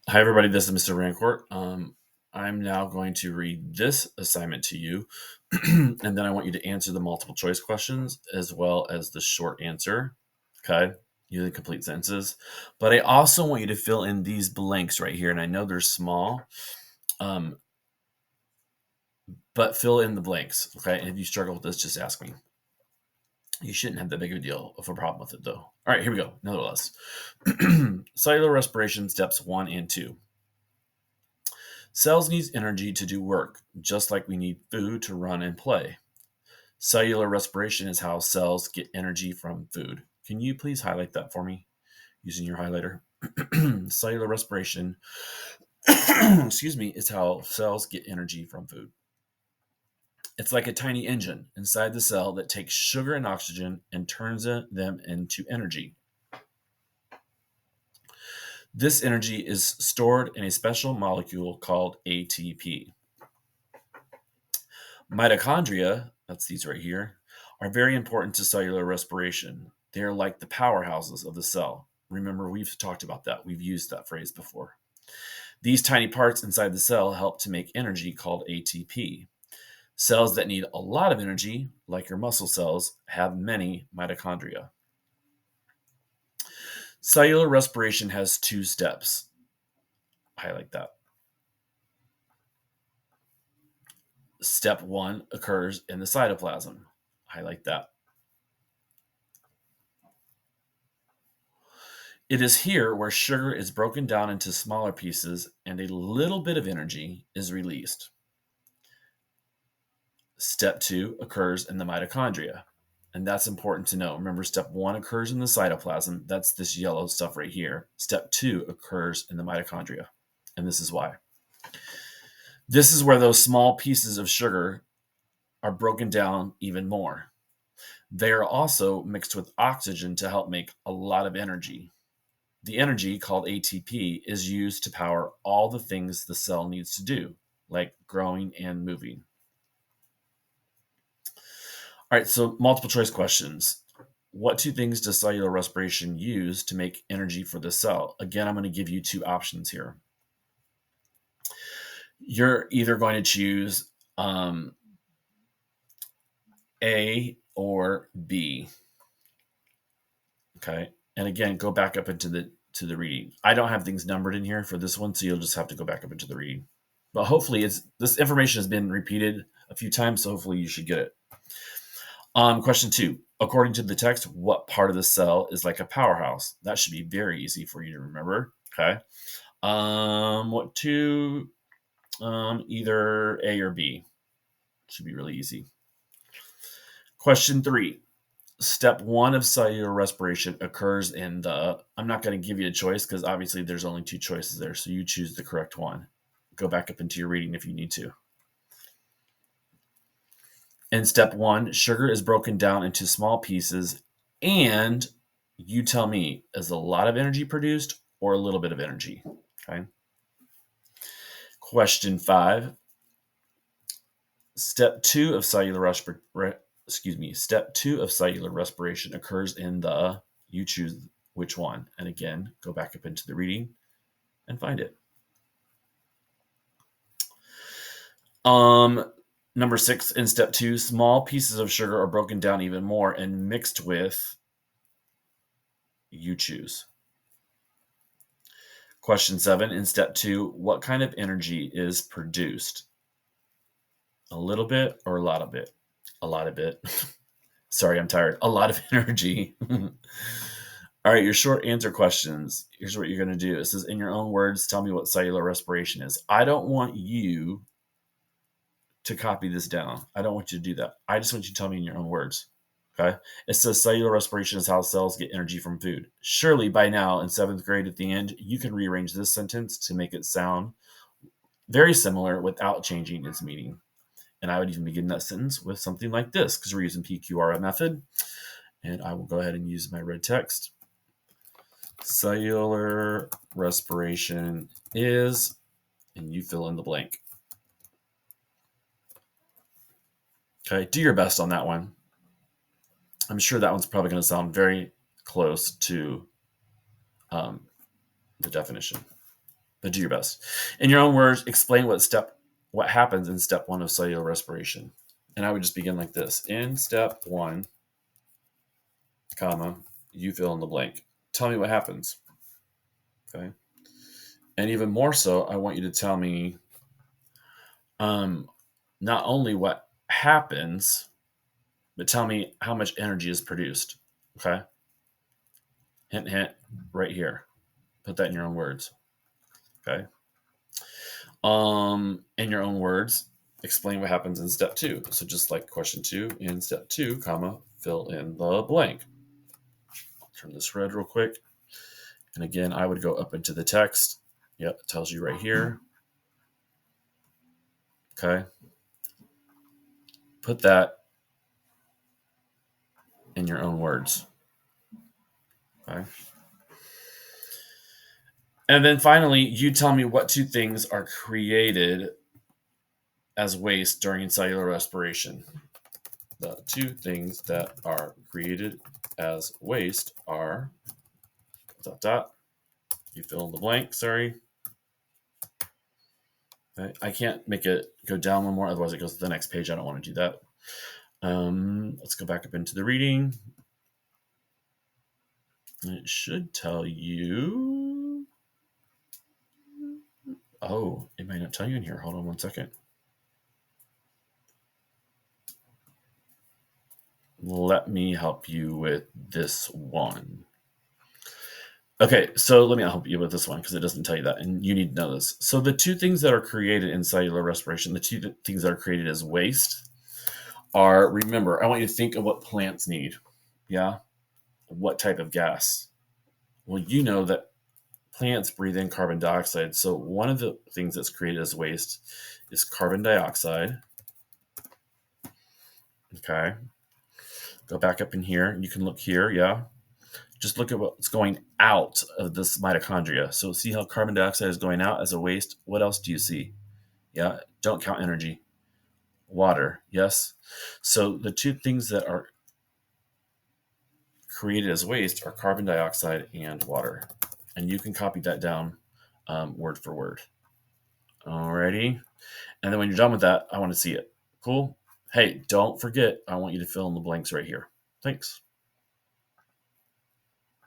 Hi, everybody. This is Mr. Rancourt. I'm now going to read this assignment to you, and then I want you to answer the multiple choice questions as well as the short answer. Okay, using complete sentences. But I also want you to fill in these blanks right here, and I know they're small, um, but fill in the blanks. Okay, and if you struggle with this, just ask me. You shouldn't have that big of a deal of a problem with it, though. All right, here we go. Nevertheless, cellular respiration steps 1 and 2. Cells need energy to do work, just like we need food to run and play. Cellular respiration is how cells get energy from food. Can you please highlight that for me using your highlighter? Cellular respiration, excuse me, is how cells get energy from food. It's like a tiny engine inside the cell that takes sugar and oxygen and turns them into energy. This energy is stored in a special molecule called ATP. Mitochondria, that's these right here, are very important to cellular respiration. They are like the powerhouses of the cell. Remember, we've talked about that. We've used that phrase before. These tiny parts inside the cell help to make energy called ATP. Cells that need a lot of energy, like your muscle cells, have many mitochondria. Cellular respiration has 2 steps. Highlight that. Step 1 occurs in the cytoplasm. Highlight that. It is here where sugar is broken down into smaller pieces and a little bit of energy is released. Step 2 occurs in the mitochondria, and that's important to know. Remember, step 1 occurs in the cytoplasm. That's this yellow stuff right here. Step 2 occurs in the mitochondria, and this is why. This is where those small pieces of sugar are broken down even more. They are also mixed with oxygen to help make a lot of energy. The energy, called ATP, is used to power all the things the cell needs to do, like growing and moving. All right, so multiple choice questions. What 2 things does cellular respiration use to make energy for the cell? Again, I'm going to give you 2 options here. You're either going to choose A or B. Okay, and again, go back up into the reading. I don't have things numbered in here for this one, so you'll just have to go back up into the reading. But hopefully, this information has been repeated a few times, so hopefully you should get it. Question 2. According to the text, what part of the cell is like a powerhouse? That should be very easy for you to remember. Okay. What 2? Either A or B. Should be really easy. Question 3. Step 1 of cellular respiration occurs in the. I'm not going to give you a choice because obviously there's only 2 choices there, so you choose the correct one. Go back up into your reading if you need to. In step 1, sugar is broken down into small pieces, and you tell me, is a lot of energy produced or a little bit of energy? Okay. Question 5. Step 2 of cellular respiration occurs in the. You choose which one, and again, go back up into the reading and find it. Number 6, in step 2, small pieces of sugar are broken down even more and mixed with. You choose. Question 7, in step 2, what kind of energy is produced? A little bit or a lot of it? A lot of it. Sorry, I'm tired. A lot of energy. All right, your short answer questions. Here's what you're going to do. It says, in your own words, tell me what cellular respiration is. I don't want you to copy this down. I don't want you to do that. I just want you to tell me in your own words. Okay. It says cellular respiration is how cells get energy from food. Surely by now in 7th grade at the end, you can rearrange this sentence to make it sound very similar without changing its meaning. And I would even begin that sentence with something like this because we're using PQRA method. And I will go ahead and use my red text. Cellular respiration is, and you fill in the blank. Okay, do your best on that one. I'm sure that one's probably going to sound very close to the definition. but do your best. In your own words, explain what happens in step 1 of cellular respiration. And I would just begin like this. In step 1, comma, you fill in the blank. Tell me what happens. Okay. And even more so, I want you to tell me not only what happens, but tell me how much energy is produced. Okay. Hint, hint, right here. Put that in your own words. Okay. In your own words, explain what happens in step 2. So just like question 2, in step 2, comma, fill in the blank. I'll turn this red real quick. And again, I would go up into the text. Yep, it tells you right here. Okay. Put that in your own words. Okay. And then finally, you tell me what 2 things are created as waste during cellular respiration. The 2 things that are created as waste are ... You fill in the blank, sorry. Okay. I can't make it go down one more, otherwise it goes to the next page. I don't want to do that. Let's go back up into the reading. It should tell you... Oh, it might not tell you in here. Hold on one second. Let me help you with this one. Okay, so let me help you with this one because it doesn't tell you that, and you need to know this. So the 2 things that are created in cellular respiration, the 2 things that are created as waste are, remember, I want you to think of what plants need. Yeah? What type of gas? Well, you know that plants breathe in carbon dioxide. So one of the things that's created as waste is carbon dioxide. Okay. Go back up in here. You can look here. Yeah. Just look at what's going out of this mitochondria. So see how carbon dioxide is going out as a waste? What else do you see? Yeah. Don't count energy. Water. Yes. So the 2 things that are created as waste are carbon dioxide and water. And you can copy that down word for word. Alrighty. And then when you're done with that, I want to see it. Cool? Hey, don't forget, I want you to fill in the blanks right here. Thanks.